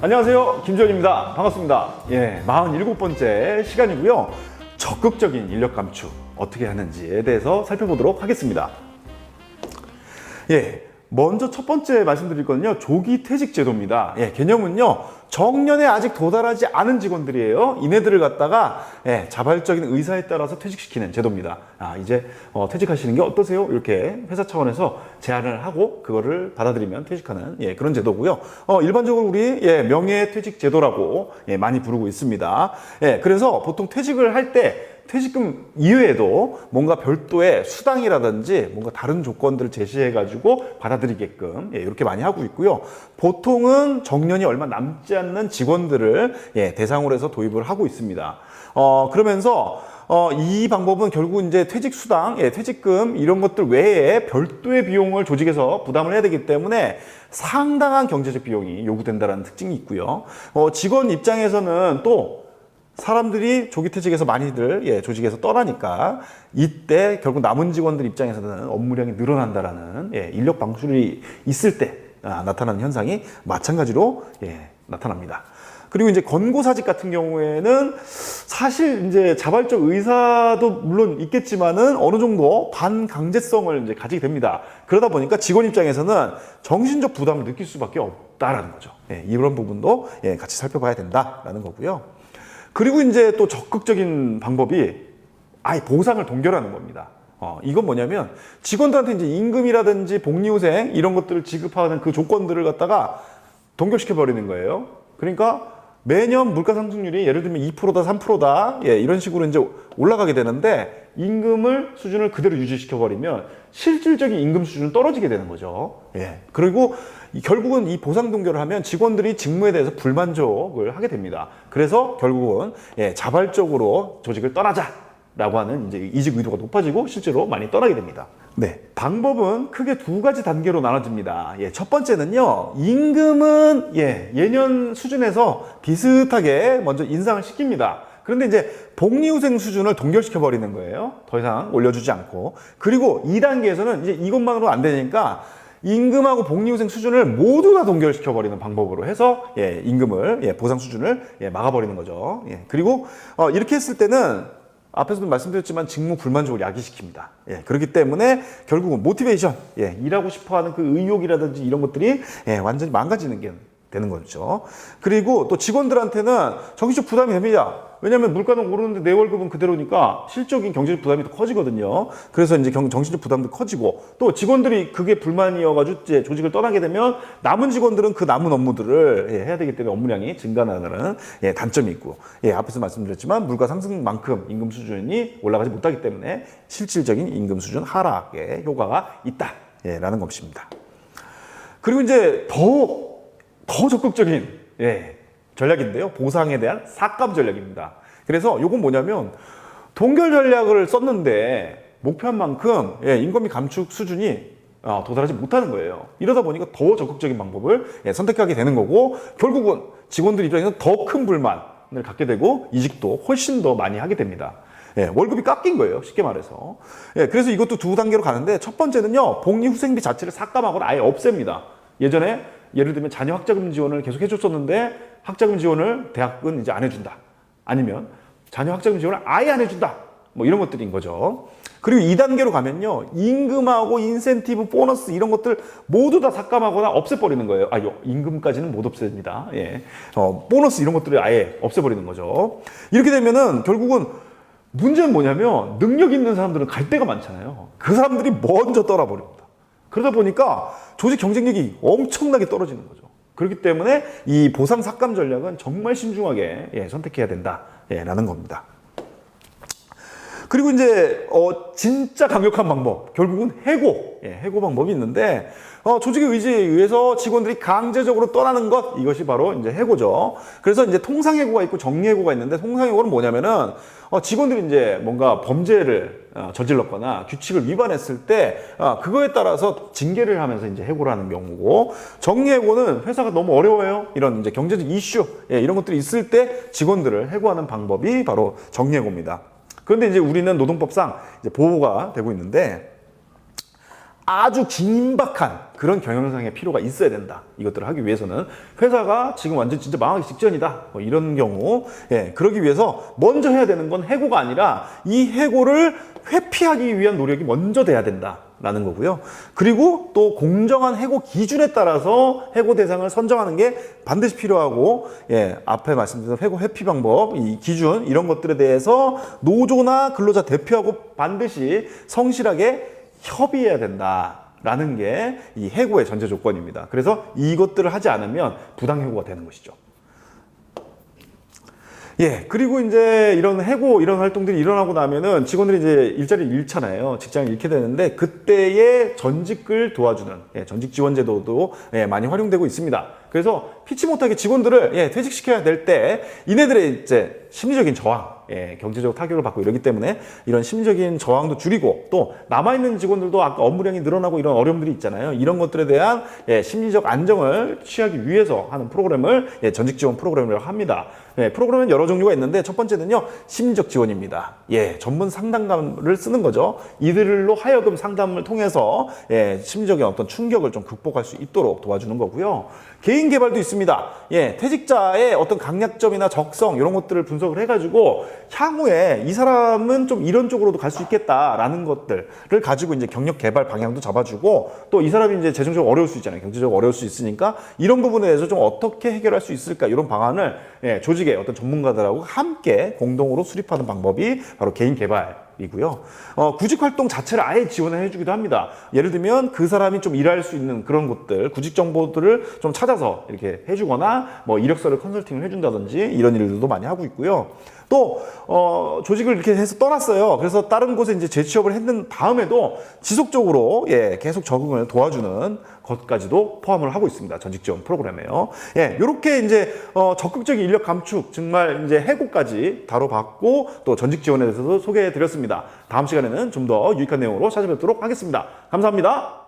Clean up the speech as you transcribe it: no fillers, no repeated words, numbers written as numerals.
안녕하세요, 김지원입니다. 반갑습니다. 47번째 시간이고요. 적극적인 인력 감축 어떻게 하는지에 대해서 살펴보도록 하겠습니다. 먼저 첫 번째 말씀드릴 거는요, 조기 퇴직 제도입니다. 개념은요, 정년에 아직 도달하지 않은 직원들이에요. 이네들을 갖다가 자발적인 의사에 따라서 퇴직시키는 제도입니다. 이제 퇴직하시는 게 어떠세요? 이렇게 회사 차원에서 제안을 하고 그거를 받아들이면 퇴직하는 그런 제도고요. 일반적으로 우리 명예퇴직 제도라고 많이 부르고 있습니다. 그래서 보통 퇴직을 할 때 퇴직금 이외에도 뭔가 별도의 수당이라든지 뭔가 다른 조건들을 제시해가지고 받아들이게끔 이렇게 많이 하고 있고요. 보통은 정년이 얼마 남지 않는 직원들을 대상으로 해서 도입을 하고 있습니다. 그러면서 이 방법은 결국 이제 퇴직 수당, 퇴직금 이런 것들 외에 별도의 비용을 조직에서 부담을 해야 되기 때문에 상당한 경제적 비용이 요구된다는 특징이 있고요. 직원 입장에서는 또 사람들이 조기퇴직에서 많이들 조직에서 떠나니까 이때 결국 남은 직원들 입장에서는 업무량이 늘어난다라는 인력 방출이 있을 때 나타나는 현상이 마찬가지로 나타납니다. 그리고 이제 권고사직 같은 경우에는 사실 이제 자발적 의사도 물론 있겠지만은 어느 정도 반강제성을 이제 가지게 됩니다. 그러다 보니까 직원 입장에서는 정신적 부담을 느낄 수밖에 없다라는 거죠. 이런 부분도 같이 살펴봐야 된다라는 거고요. 그리고 이제 또 적극적인 방법이 아예 보상을 동결하는 겁니다. 이건 뭐냐면 직원들한테 이제 임금이라든지 복리후생 이런 것들을 지급하는 그 조건들을 갖다가 동결시켜 버리는 거예요. 그러니까 매년 물가 상승률이 예를 들면 2%다 3%다 이런 식으로 이제 올라가게 되는데 임금을 수준을 그대로 유지시켜 버리면 실질적인 임금 수준은 떨어지게 되는 거죠. 그리고 결국은 이 보상 동결을 하면 직원들이 직무에 대해서 불만족을 하게 됩니다. 그래서 결국은 자발적으로 조직을 떠나자라고 하는 이제 이직 의도가 높아지고 실제로 많이 떠나게 됩니다. 방법은 크게 두 가지 단계로 나눠집니다. 첫 번째는요, 임금은 예년 수준에서 비슷하게 먼저 인상을 시킵니다. 그런데 이제 복리후생 수준을 동결시켜 버리는 거예요. 더 이상 올려주지 않고. 그리고 2단계에서는 이제 이것만으로 안 되니까 임금하고 복리후생 수준을 모두 다 동결시켜 버리는 방법으로 해서 임금을 보상 수준을 막아버리는 거죠. 그리고 이렇게 했을 때는 앞에서도 말씀드렸지만 직무 불만족을 야기시킵니다. 그렇기 때문에 결국은 모티베이션, 일하고 싶어하는 그 의욕이라든지 이런 것들이 완전히 망가지는 게 되는 거죠. 그리고 또 직원들한테는 정신적 부담이 됩니다. 왜냐하면 물가는 오르는데 내 월급은 그대로니까 실적인 경제적 부담이 더 커지거든요. 그래서 이제 정신적 부담도 커지고 또 직원들이 그게 불만이어가지고 이제 조직을 떠나게 되면 남은 직원들은 그 남은 업무들을 해야 되기 때문에 업무량이 증가하는 단점이 있고 앞에서 말씀드렸지만 물가 상승만큼 임금 수준이 올라가지 못하기 때문에 실질적인 임금 수준 하락에 효과가 있다라는 것입니다. 그리고 이제 더 적극적인 전략인데요. 보상에 대한 삭감 전략입니다. 그래서 이건 뭐냐면 동결 전략을 썼는데 목표한 만큼 인건비 감축 수준이 도달하지 못하는 거예요. 이러다 보니까 더 적극적인 방법을 선택하게 되는 거고 결국은 직원들 입장에서는 더 큰 불만을 갖게 되고 이직도 훨씬 더 많이 하게 됩니다. 월급이 깎인 거예요. 쉽게 말해서. 그래서 이것도 두 단계로 가는데 첫 번째는요. 복리후생비 자체를 삭감하거나 아예 없앱니다. 예전에 예를 들면 자녀 학자금 지원을 계속 해줬었는데 학자금 지원을 대학은 이제 안 해준다. 아니면 자녀 학자금 지원을 아예 안 해준다. 뭐 이런 것들인 거죠. 그리고 2단계로 가면요. 임금하고 인센티브, 보너스 이런 것들 모두 다 삭감하거나 없애버리는 거예요. 임금까지는 못 없앱니다. 보너스 이런 것들을 아예 없애버리는 거죠. 이렇게 되면은 결국은 문제는 뭐냐면 능력 있는 사람들은 갈 데가 많잖아요. 그 사람들이 먼저 떠나버립니다. 그러다 보니까 조직 경쟁력이 엄청나게 떨어지는 거죠. 그렇기 때문에 이 보상 삭감 전략은 정말 신중하게 선택해야 된다라는 겁니다. 그리고 이제 진짜 강력한 방법, 결국은 해고 방법이 있는데 조직의 의지에 의해서 직원들이 강제적으로 떠나는 것, 이것이 바로 이제 해고죠. 그래서 이제 통상해고가 있고 정리해고가 있는데 통상해고는 뭐냐면은 직원들이 이제 뭔가 범죄를 저질렀거나 규칙을 위반했을 때 그거에 따라서 징계를 하면서 이제 해고를 하는 경우고, 정리해고는 회사가 너무 어려워요, 이런 이제 경제적 이슈 이런 것들이 있을 때 직원들을 해고하는 방법이 바로 정리해고입니다. 그런데 이제 우리는 노동법상 이제 보호가 되고 있는데 아주 긴박한 그런 경영상의 필요가 있어야 된다. 이것들을 하기 위해서는 회사가 지금 완전 진짜 망하기 직전이다. 뭐 이런 경우, 예, 그러기 위해서 먼저 해야 되는 건 해고가 아니라 이 해고를 회피하기 위한 노력이 먼저 돼야 된다. 라는 거고요. 그리고 또 공정한 해고 기준에 따라서 해고 대상을 선정하는 게 반드시 필요하고, 예, 앞에 말씀드린 해고 회피 방법, 이 기준, 이런 것들에 대해서 노조나 근로자 대표하고 반드시 성실하게 협의해야 된다라는 게 이 해고의 전제 조건입니다. 그래서 이것들을 하지 않으면 부당해고가 되는 것이죠. 예, 그리고 이제 이런 해고, 이런 활동들이 일어나고 나면은 직원들이 이제 일자리를 잃잖아요. 직장을 잃게 되는데, 그때의 전직을 도와주는, 예, 전직 지원 제도도, 예, 많이 활용되고 있습니다. 그래서 피치 못하게 직원들을, 예, 퇴직시켜야 될 때, 이네들의 이제 심리적인 저항, 예, 경제적 타격을 받고 이러기 때문에 이런 심리적인 저항도 줄이고, 또 남아있는 직원들도 아까 업무량이 늘어나고 이런 어려움들이 있잖아요. 이런 것들에 대한, 예, 심리적 안정을 취하기 위해서 하는 프로그램을, 예, 전직 지원 프로그램이라고 합니다. 예, 프로그램은 여러 종류가 있는데 첫 번째는요, 심리적 지원입니다. 예, 전문 상담가를 쓰는 거죠. 이들로 하여금 상담을 통해서, 예, 심리적인 어떤 충격을 좀 극복할 수 있도록 도와주는 거고요. 개인 개발도 있습니다. 예, 퇴직자의 어떤 강약점이나 적성 이런 것들을 분석을 해가지고 향후에 이 사람은 좀 이런 쪽으로도 갈 수 있겠다라는 것들을 가지고 이제 경력 개발 방향도 잡아주고, 또 이 사람이 이제 재정적으로 어려울 수 있잖아요. 경제적으로 어려울 수 있으니까 이런 부분에 대해서 좀 어떻게 해결할 수 있을까, 이런 방안을, 예, 조직의 어떤 전문가들하고 함께 공동으로 수립하는 방법이 바로 개인 개발이고요. 구직 활동 자체를 아예 지원을 해주기도 합니다. 예를 들면 그 사람이 좀 일할 수 있는 그런 곳들, 구직 정보들을 좀 찾아서 이렇게 해주거나, 뭐 이력서를 컨설팅을 해준다든지 이런 일들도 많이 하고 있고요. 또 조직을 이렇게 해서 떠났어요. 그래서 다른 곳에 이제 재취업을 했는 다음에도 지속적으로, 예, 계속 적응을 도와주는 것까지도 포함을 하고 있습니다. 전직 지원 프로그램에요. 예, 이렇게 이제 적극적인 인력 감축, 정말 이제 해고까지 다뤄봤고, 또 전직 지원에 대해서도 소개해 드렸습니다. 다음 시간에는 좀 더 유익한 내용으로 찾아뵙도록 하겠습니다. 감사합니다.